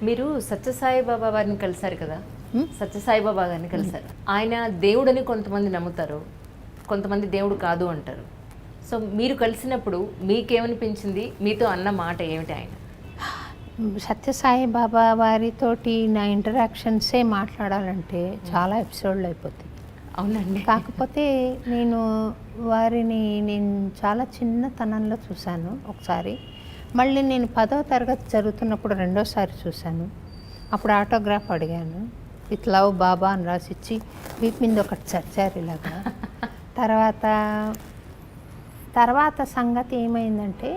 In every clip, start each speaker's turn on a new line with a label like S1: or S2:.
S1: మీరు సత్యసాయిబాబా వారిని కలిశారు కదా, సత్యసాయిబాబా గారిని కలిశారు. ఆయన దేవుడని కొంతమంది నమ్ముతారు, కొంతమంది దేవుడు కాదు అంటారు. సో మీరు కలిసినప్పుడు మీకేమనిపించింది, మీతో అన్న మాట ఏమిటి ఆయన?
S2: సత్యసాయి బాబా వారితోటి నా ఇంటరాక్షన్సే మాట్లాడాలంటే చాలా ఎపిసోడ్లు అయిపోతాయి.
S1: అవునండి.
S2: కాకపోతే నేను వారిని చాలా చిన్నతనంలో చూశాను ఒకసారి. మళ్ళీ నేను 10వ తరగతి చదువుతున్నప్పుడు రెండోసారి చూశాను. అప్పుడు ఆటోగ్రాఫ్ అడిగాను. విత్ లవ్ బాబా అని రాసిచ్చి వీటి మీద ఒకటి చర్చారు ఇలాగా. తర్వాత సంగతి ఏమైందంటే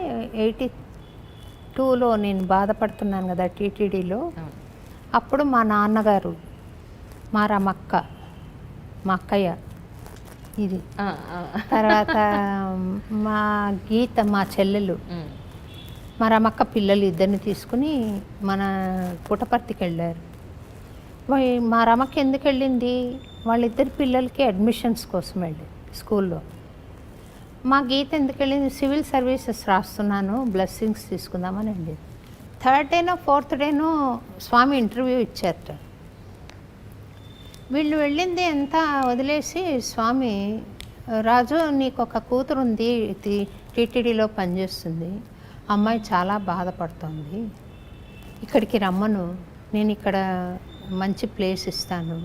S2: 82లో నేను బాధపడుతున్నాను కదా టీటీడీలో. అప్పుడు మా నాన్నగారు, మా రమక్క, మా అక్కయ్య, ఇది తర్వాత మా గీత, మా చెల్లెలు, మా రమక్క పిల్లలు ఇద్దరిని తీసుకుని మన పుట్టపర్తికి వెళ్ళారు. మా రమక్క ఎందుకు వెళ్ళింది, వాళ్ళిద్దరి పిల్లలకి అడ్మిషన్స్ కోసం వెళ్ళి స్కూల్లో. మా గీత ఎందుకు వెళ్ళింది, సివిల్ సర్వీసెస్ రాస్తున్నాను, బ్లెస్సింగ్స్ తీసుకుందామని వెళ్ళింది. 3rd డేనో 4th డేనో స్వామి ఇంటర్వ్యూ ఇచ్చారట. వీళ్ళు వెళ్ళింది ఎంత వదిలేసి స్వామి, రాజు నీకు ఒక కూతురు ఉంది, టీటీడీలో పనిచేస్తుంది, అమ్మాయి చాలా బాధపడుతుంది, ఇక్కడికి రమ్మను, నేను ఇక్కడ మంచి ప్లేస్ ఇస్తాను,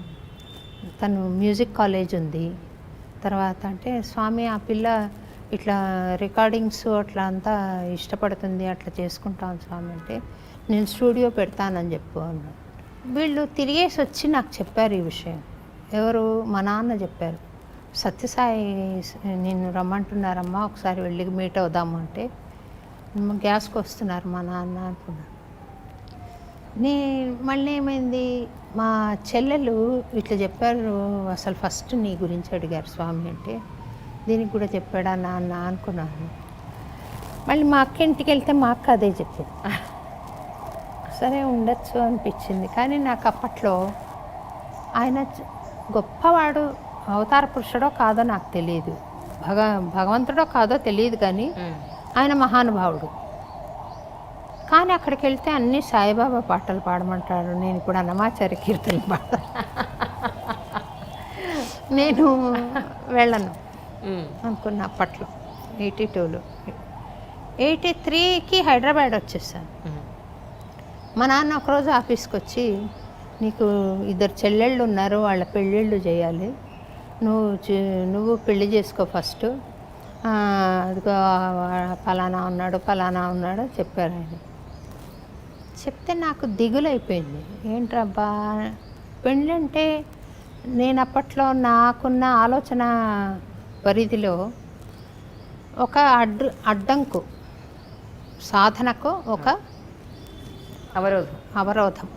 S2: తను మ్యూజిక్ కాలేజ్ ఉంది. తర్వాత అంటే స్వామి ఆ పిల్ల ఇట్లా రికార్డింగ్స్ అట్లా అంతా ఇష్టపడుతుంది, అట్లా చేసుకుంటాను స్వామి అంటే, నేను స్టూడియో పెడతానని చెప్పు అన్నాడు. వీళ్ళు తిరిగేసి వచ్చి నాకు చెప్పారు ఈ విషయం. ఎవరు, మా నాన్న చెప్పారు. సత్యసాయి నిన్ను రమ్మంటున్నారమ్మా, ఒకసారి వెళ్ళి మీట్ అవుదాము అంటే, గ్యాస్కి వస్తున్నారు మా నాన్న అనుకున్నాను. మళ్ళీ ఏమైంది, మా చెల్లెలు ఇట్లా చెప్పారు, అసలు ఫస్ట్ నీ గురించి అడిగారు స్వామి అంటే, దీనికి కూడా చెప్పాడా నాన్న అనుకున్నాను. మళ్ళీ మా అక్క ఇంటికి వెళ్తే మా అక్క అదే చెప్పింది. సరే ఉండొచ్చు అనిపించింది. కానీ నాకు అప్పట్లో ఆయన గొప్పవాడు, అవతార పురుషుడో కాదో నాకు తెలియదు, భగవంతుడో కాదో తెలియదు, కానీ ఆయన మహానుభావుడు. కానీ అక్కడికి వెళ్తే అన్నీ సాయిబాబా పాటలు పాడమంటాడు. నేను ఇప్పుడు అన్నమాచార్య కీర్తనలు పాడతాను. నేను వెళ్ళను అనుకున్నా అప్పట్లో. 82లో 83కి హైదరాబాద్ వచ్చేసాను. మా నాన్న ఒకరోజు ఆఫీస్కి వచ్చి, నీకు 2 చెల్లెళ్ళు ఉన్నారు, వాళ్ళ పెళ్ళిళ్ళు చేయాలి, నువ్వు పెళ్లి చేసుకో ఫస్ట్, అదిగో ఫలానా ఉన్నాడు చెప్పారు ఆయన. చెప్తే నాకు దిగులైపోయింది. ఏంట్రబ్బా పెళ్ళంటే, నేను అప్పట్లో నాకున్న ఆలోచన పరిధిలో ఒక అడ్డంకు, సాధనకు ఒక అవరోధం.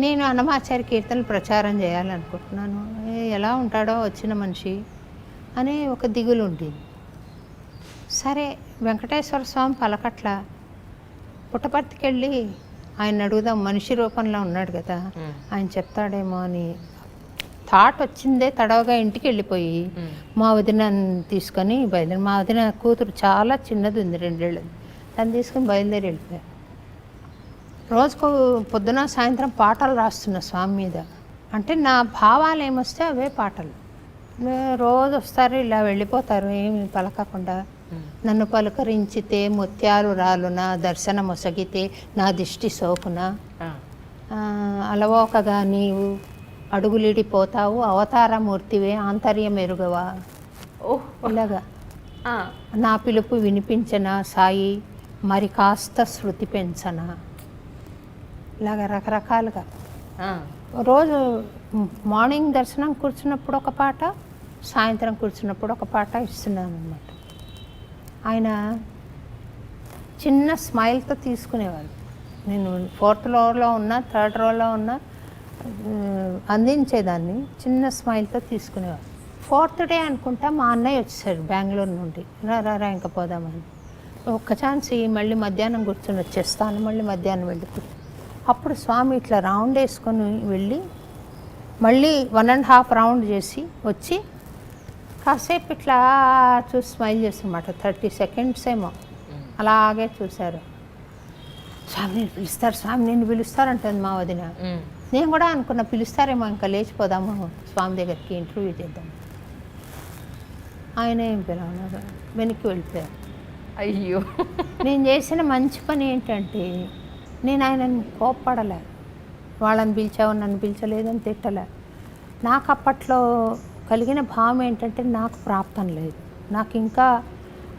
S2: నేను అన్నమాచార్య కీర్తనలు ప్రచారం చేయాలనుకుంటున్నాను, ఎలా ఉంటాడో వచ్చిన మనిషి అనే ఒక దిగులు ఉండేది. సరే వెంకటేశ్వర స్వామి పలకట్ల, పుట్టపర్తికి వెళ్ళి ఆయన అడుగుదాం, మనిషి రూపంలో ఉన్నాడు కదా, ఆయన చెప్తాడేమో అని థాట్ వచ్చిందే. తడవగా ఇంటికి వెళ్ళిపోయి మా వదిన తీసుకొని బయలుదేరి, మా వదిన కూతురు చాలా చిన్నది ఉంది, 2 ఏళ్ళది, తను తీసుకొని బయలుదేరి వెళ్ళిపోయారు. రోజుకు పొద్దున సాయంత్రం పాటలు రాస్తున్న స్వామి మీద. అంటే నా భావాలు ఏమొస్తే అవే పాటలు. రోజు వస్తారు, ఇలా వెళ్ళిపోతారు ఏమి పలకకుండా. నన్ను పలుకరించితే ముత్యాలు రాలున, దర్శన మొసగితే నా దిష్టి సోకున, అలవోకగా నీవు అడుగులిడిపోతావు, అవతారమూర్తివే ఆంతర్యం ఎరుగవా, ఇలాగా నా పిలుపు వినిపించనా సాయి, మరి కాస్త శృతి పెంచనా, ఇలాగ రకరకాలుగా. రోజు మార్నింగ్ దర్శనం కూర్చున్నప్పుడు ఒక పాట, సాయంత్రం కూర్చున్నప్పుడు ఒక పాట ఇస్తున్నాను అన్నమాట. ఆయన చిన్న స్మైల్తో తీసుకునేవాళ్ళు. నేను 4th రోలో ఉన్నా, 3rd రోలో ఉన్నా అందించేదాన్ని, చిన్న స్మైల్తో తీసుకునేవాళ్ళు. 4th డే అనుకుంటా మా అన్నయ్య వచ్చేసాడు బెంగళూరు నుండి, రా ఇంకా పోదామని. ఒక్క ఛాన్స్ మళ్ళీ మధ్యాహ్నం కూర్చొని వచ్చేస్తాను, మళ్ళీ మధ్యాహ్నం వెళ్ళి. అప్పుడు స్వామి ఇట్లా రౌండ్ వేసుకొని వెళ్ళి మళ్ళీ 1.5 రౌండ్ చేసి వచ్చి కాసేపు ఇట్లా చూసి స్మైల్ చేస్తున్నమాట. 30 సెకండ్స్ ఏమో అలాగే చూశారు. స్వామి నేను పిలుస్తారు, స్వామి నేను పిలుస్తారు అంటుంది మా వదిన. నేను కూడా అనుకున్నా పిలుస్తారేమో, ఇంకా లేచిపోదాము స్వామి దగ్గరికి ఇంటర్వ్యూ చేద్దాం. ఆయన ఏం పిలవన్నారు, వెనక్కి వెళ్ళిపోయారు.
S1: అయ్యో.
S2: నేను చేసిన మంచి పని ఏంటంటే నేను ఆయనను కోప్పడలే, వాళ్ళని పిలిచావు నన్ను పిలిచలేదని తిట్టలే. నాకు అప్పట్లో కలిగిన భావం ఏంటంటే నాకు ప్రాప్తం లేదు, నాకు ఇంకా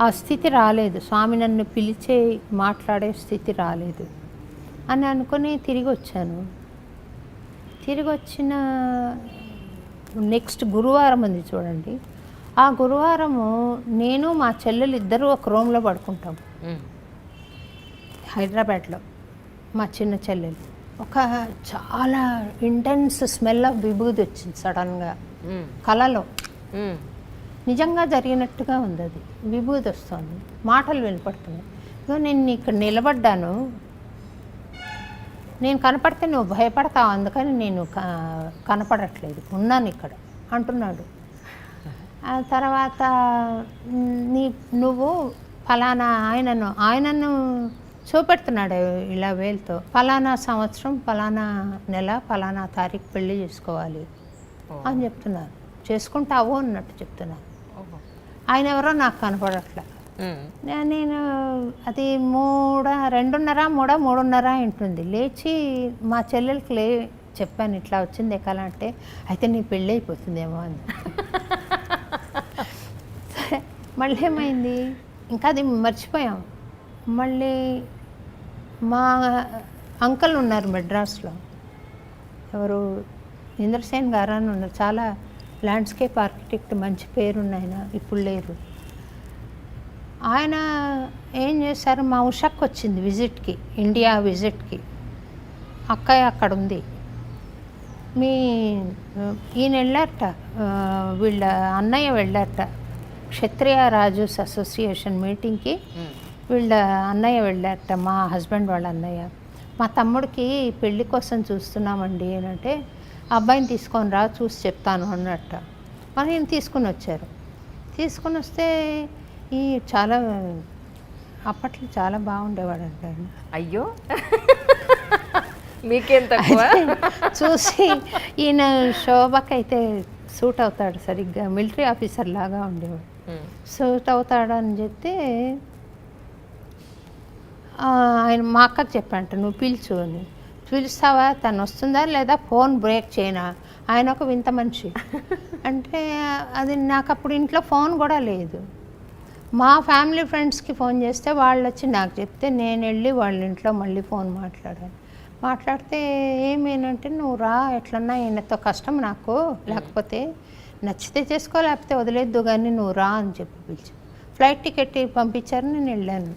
S2: ఆ స్థితి రాలేదు, స్వామి నన్ను పిలిచే మాట్లాడే స్థితి రాలేదు అని అనుకుని తిరిగి వచ్చాను. తిరిగి వచ్చిన నెక్స్ట్ గురువారం ఉంది చూడండి, ఆ గురువారము నేను మా చెల్లెలు ఇద్దరు ఒక రూమ్లో పడుకుంటాం హైదరాబాద్లో. మా చిన్న చెల్లెలు ఒక చాలా ఇంటెన్స్ స్మెల్ ఆఫ్ విభూది వచ్చింది సడన్గా కలలో, నిజంగా జరిగినట్టుగా ఉంది. అది విభూది వస్తుంది, మాటలు వినపడుతున్నాయి. ఇగో నేను ఇక్కడ నిలబడ్డాను, నేను కనపడితే నువ్వు భయపడతావు, అందుకని నేను కనపడట్లేదు, ఉన్నాను ఇక్కడ అంటున్నాడు. ఆ తర్వాత నువ్వు ఫలానా ఆయనను చూపెడుతున్నాడు ఇలా వేలుతో, ఫలానా సంవత్సరం ఫలానా నెల ఫలానా తారీఖు పెళ్లి చేసుకోవాలి అని చెప్తున్నారు. చేసుకుంటావు అన్నట్టు చెప్తున్నారు. ఆయన ఎవరో నాకు కనపడట్లే. నేను అది 2:30 ఉంటుంది. లేచి మా చెల్లెలకి చెప్పాను ఇట్లా వచ్చింది కళ అంటే, అయితే నీ పెళ్ళి అయిపోతుందేమో అని. సరే మళ్ళీ ఏమైంది, ఇంకా అది మర్చిపోయాం. మళ్ళీ మా అంకల్ ఉన్నారు మెడ్రాస్లో, ఎవరు ఇంద్రసేన్ గారు అని ఉన్నారు, చాలా ల్యాండ్స్కేప్ ఆర్కిటెక్ట్, మంచి పేరున్న ఆయన, ఇప్పుడు లేరు. ఆయన ఏం చేశారు, మా ఉషాకి వచ్చింది విజిట్కి, ఇండియా విజిట్కి, అక్కయ్య అక్కడ ఉంది, ఈయన వెళ్ళారట, వీళ్ళ అన్నయ్య వెళ్ళారట క్షత్రియ రాజూస్ అసోసియేషన్ మీటింగ్కి, వీళ్ళ అన్నయ్య వెళ్ళారట, మా హస్బెండ్ వాళ్ళ అన్నయ్య. మా తమ్ముడికి పెళ్లి కోసం చూస్తున్నామండి అని అంటే, అబ్బాయిని తీసుకొని రా చూసి చెప్తాను అన్నట్ట. మరి నేను తీసుకుని వచ్చారు. తీసుకుని వస్తే ఈ చాలా అప్పట్లో చాలా బాగుండేవాడు అంట ఆయన.
S1: అయ్యో మీకేం తక్కువ.
S2: చూసి ఈయన శోభకైతే సూట్ అవుతాడు, సరిగ్గా మిలిటరీ ఆఫీసర్ లాగా ఉండేవాడు, సూట్ అవుతాడు అని చెప్తే ఆయన మా అక్కకి చెప్పంట, నువ్వు పిలుచు అని. పిలుస్తావా, తను వస్తుందా లేదా, ఫోన్ బ్రేక్ చేయనా, ఆయన ఒక వింత మనిషి. అంటే అది నాకు అప్పుడు ఇంట్లో ఫోన్ కూడా లేదు. మా ఫ్యామిలీ ఫ్రెండ్స్కి ఫోన్ చేస్తే వాళ్ళు వచ్చి నాకు చెప్తే నేను వెళ్ళి వాళ్ళ ఇంట్లో మళ్ళీ ఫోన్ మాట్లాడితే ఏమేనంటే, నువ్వు రా ఎట్లన్నా, ఈయనతో కష్టం నాకు, లేకపోతే నచ్చితే చేసుకో లేకపోతే వదిలేద్దు కానీ నువ్వు రా అని చెప్పి పిలిచి ఫ్లైట్ టికెట్ పంపించారు. నేను వెళ్ళాను.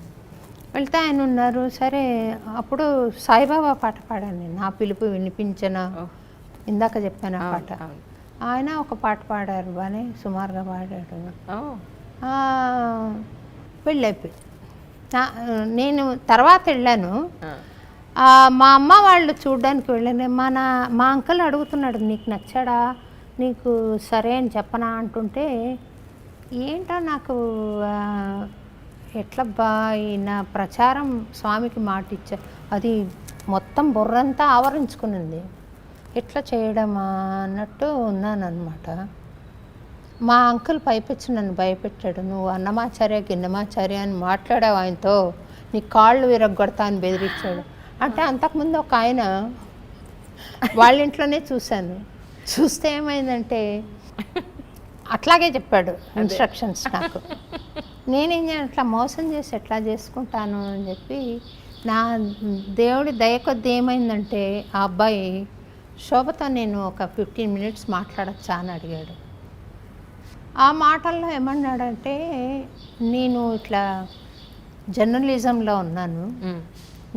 S2: వెళ్తే ఆయన ఉన్నారు. సరే అప్పుడు సాయిబాబా పాట పాడాను నేను, నా పిలుపు వినిపించిన, ఇందాక చెప్పాను ఆ పాట. ఆయన ఒక పాట పాడారు, బాగానే సుమారుగా పాడాడు. వెళ్ళైపోయి నేను తర్వాత వెళ్ళాను. మా అమ్మ వాళ్ళు చూడడానికి వెళ్ళాను. మా అంకుల్ అడుగుతున్నాడు, నీకు నచ్చాడా, నీకు సరే అని చెప్పనా అంటుంటే, ఏంటో నాకు ఎట్లబ్బా ఈయన ప్రచారం స్వామికి మాట ఇచ్చా, అది మొత్తం బుర్రంతా ఆవరించుకునింది, ఎట్లా చేయడమా అన్నట్టు ఉన్నాను అనమాట. మా అంకుల్ పైపెచ్చి నన్ను భయపెట్టాడు, నువ్వు అన్నమాచార్య గిన్నమాచార్య అని మాట్లాడావు ఆయనతో, నీ కాళ్ళు విరగొడతా అని బెదిరించాడు. అంటే అంతకుముందు ఒక ఆయన వాళ్ళ ఇంట్లోనే చూశాను. చూస్తే ఏమైందంటే అట్లాగే చెప్పాడు ఇన్స్ట్రక్షన్స్ నాకు. నేనేం అట్లా మోసం చేసి ఎట్లా చేసుకుంటాను అని చెప్పి, నా దేవుడి దయ కొద్ది ఏమైందంటే, ఆ అబ్బాయి శోభతో నేను ఒక 15 minutes మాట్లాడచ్చా అని అడిగాడు. ఆ మాటల్లో ఏమన్నాడంటే, నేను ఇట్లా జర్నలిజంలో ఉన్నాను,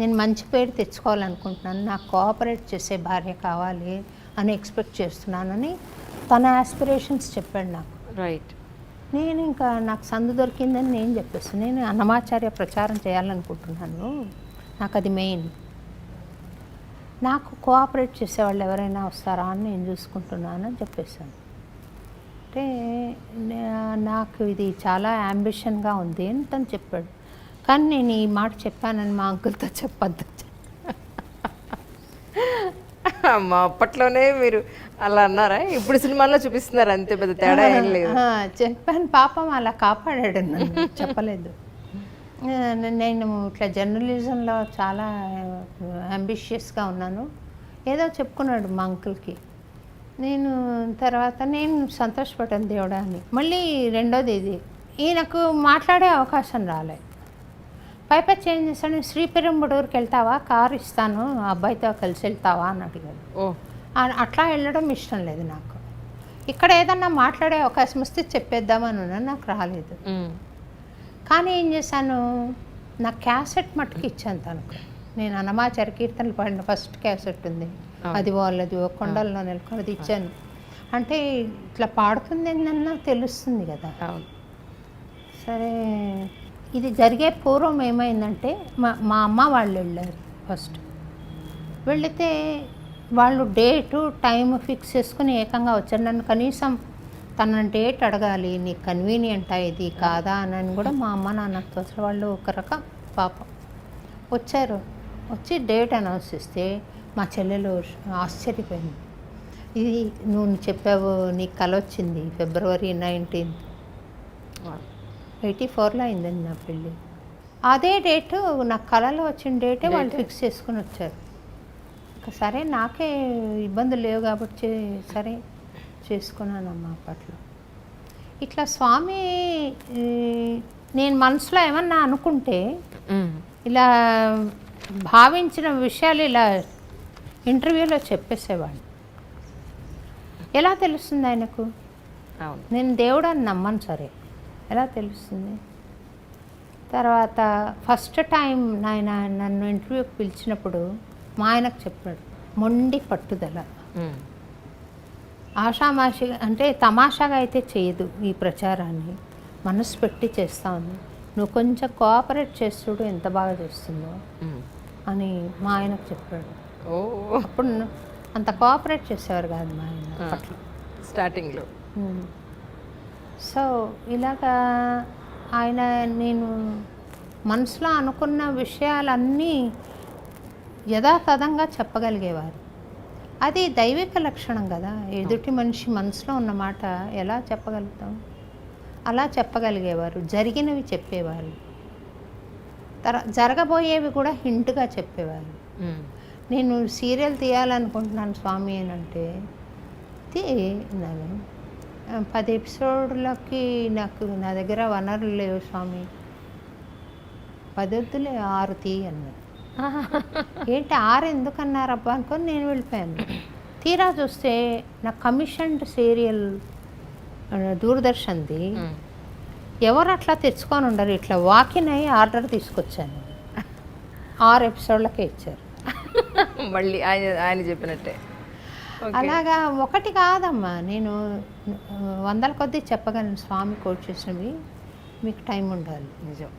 S2: నేను మంచి పేరు తెచ్చుకోవాలనుకుంటున్నాను, నాకు కోఆపరేట్ చేసే భార్య కావాలి అని ఎక్స్పెక్ట్ చేస్తున్నానని తన ఆస్పిరేషన్స్ చెప్పాడు నాకు.
S1: రైట్.
S2: నేను ఇంకా నాకు సందు దొరికిందని నేను చెప్పేస్తాను, నేను అన్నమాచార్య ప్రచారం చేయాలనుకుంటున్నాను, నాకు అది మెయిన్, నాకు కోఆపరేట్ చేసేవాళ్ళు ఎవరైనా వస్తారా అని నేను చూసుకుంటున్నాను అని చెప్పేశాను. అంటే నాకు ఇది చాలా యాంబిషన్గా ఉంది అని తను చెప్పాడు. కానీ నేను ఈ మాట చెప్పానని మా అంకుల్తో చెప్పొద్దు.
S1: అమ్మా అప్పట్లోనే మీరు అలా అన్నారా? ఇప్పుడు సినిమాల్లో చూపిస్తున్నారు, అంతే పెద్ద తేడా ఏం లేదు.
S2: చెప్పాను, పాపం అలా కాపాడాడు నన్ను, చెప్పలేదు. నేను ఇట్లా జర్నలిజంలో చాలా అంబిషియస్గా ఉన్నాను, ఏదో చెప్పుకున్నాడు మా అంకుల్కి. నేను తర్వాత నేను సంతోషపడ్డాను దేవుడా అని. మళ్ళీ రెండోది ఇది, ఈయనకు మాట్లాడే అవకాశం రాలే. పైపచ్చి ఏం చేశాను, శ్రీపెరుంబుడూరుకి వెళ్తావా, కారు ఇస్తాను, ఆ అబ్బాయితో కలిసి వెళ్తావా అని అడిగాడు. అట్లా వెళ్ళడం ఇష్టం లేదు నాకు. ఇక్కడ ఏదన్నా మాట్లాడే అవకాశం వస్తే చెప్పేద్దామని ఉన్నాను, నాకు రాలేదు. కానీ ఏం చేశాను, నా క్యాసెట్ మట్టుకు ఇచ్చాను తనకు. నేను అన్నమాచార్య కీర్తనలు పాడిన ఫస్ట్ క్యాసెట్ ఉంది, అది వాళ్ళది కొండల్లో నెలకొని అది ఇచ్చాను. అంటే ఇట్లా పాడుతుంది ఏంటన్నా తెలుస్తుంది కదా. సరే, ఇది జరిగే పూర్వం ఏమైందంటే మా అమ్మ వాళ్ళు వెళ్ళారు ఫస్ట్. వెళితే వాళ్ళు డేటు టైం ఫిక్స్ చేసుకుని ఏకంగా వచ్చారు. నన్ను కనీసం తన డేట్ అడగాలి, నీకు కన్వీనియంటా ఇది కాదా అని కూడా మా అమ్మ నాన్నతో అసలు వాళ్ళు ఒక రకం పాపం వచ్చారు. వచ్చి డేట్ అనౌన్స్ చేస్తే మా చెల్లెలు ఆశ్చర్యపోయింది. ఇది నువ్వు చెప్పావు, నీకు కల వచ్చింది February 19th 84లో అయిందండి నా పెళ్ళి. అదే డేటు నాకు కళలో వచ్చిన డేటే వాళ్ళు ఫిక్స్ చేసుకుని వచ్చారు. సరే, నాకే ఇబ్బందులు లేవు కాబట్టి సరే చేసుకున్నానమ్మా అప్పట్లో. ఇట్లా స్వామి నేను మనసులో ఏమన్నా అనుకుంటే ఇలా భావించిన విషయాలు ఇలా ఇంటర్వ్యూలో చెప్పేసేవాడిని. ఎలా తెలుస్తుంది ఆయనకు? నేను దేవుడు అని నమ్మను, సరే ఎలా తెలుస్తుంది? తర్వాత ఫస్ట్ టైం ఆయన నన్ను ఇంటర్వ్యూకి పిలిచినప్పుడు మా ఆయనకు చెప్పాడు, మొండి పట్టుదల, ఆషామాషిగా అంటే తమాషాగా అయితే చేయదు ఈ ప్రచారాన్ని, మనసు పెట్టి చేస్తా ఉంది, నువ్వు కొంచెం కోఆపరేట్ చేస్తుడు ఎంత బాగా చేస్తుందో అని మా ఆయనకు చెప్పాడు. అప్పుడు అంత కోఆపరేట్ చేసేవారు కాదు మా ఆయన అప్పట్లో,
S1: స్టార్టింగ్లో.
S2: సో ఇలాగా ఆయన నేను మనసులో అనుకున్న విషయాలన్నీ యథాతథంగా చెప్పగలిగేవారు. అది దైవిక లక్షణం కదా. ఎదుటి మనిషి మనసులో ఉన్న మాట ఎలా చెప్పగలుగుతాం? అలా చెప్పగలిగేవారు. జరిగినవి చెప్పేవారు, జరగబోయేవి కూడా హింట్గా చెప్పేవారు. నేను సీరియల్ తీయాలనుకుంటున్నాను స్వామి అని అంటే నేను 10 ఎపిసోడ్లకి నా దగ్గర వనరులు లేవు స్వామి, 10 వద్దులే 6 తీయను. ఏంటి 6 ఎందుకన్నారబ్బా అనుకొని నేను వెళ్ళిపోయాను. తీరా చూస్తే నా కమిషన్డ్ సీరియల్ దూరదర్శన్ది ఎవరు అట్లా తెచ్చుకొని ఉండరు, ఇట్లా వాకిన్ అయ్యి ఆర్డర్ తీసుకొచ్చాను. 6 ఎపిసోడ్లకే ఇచ్చారు.
S1: మళ్ళీ ఆయన చెప్పినట్టే.
S2: అలాగా ఒకటి కాదమ్మా, నేను 100 కొద్దీ చెప్పగలను స్వామి కోట్ చేసినవి. మీకు టైం ఉండాలి.
S1: నిజం.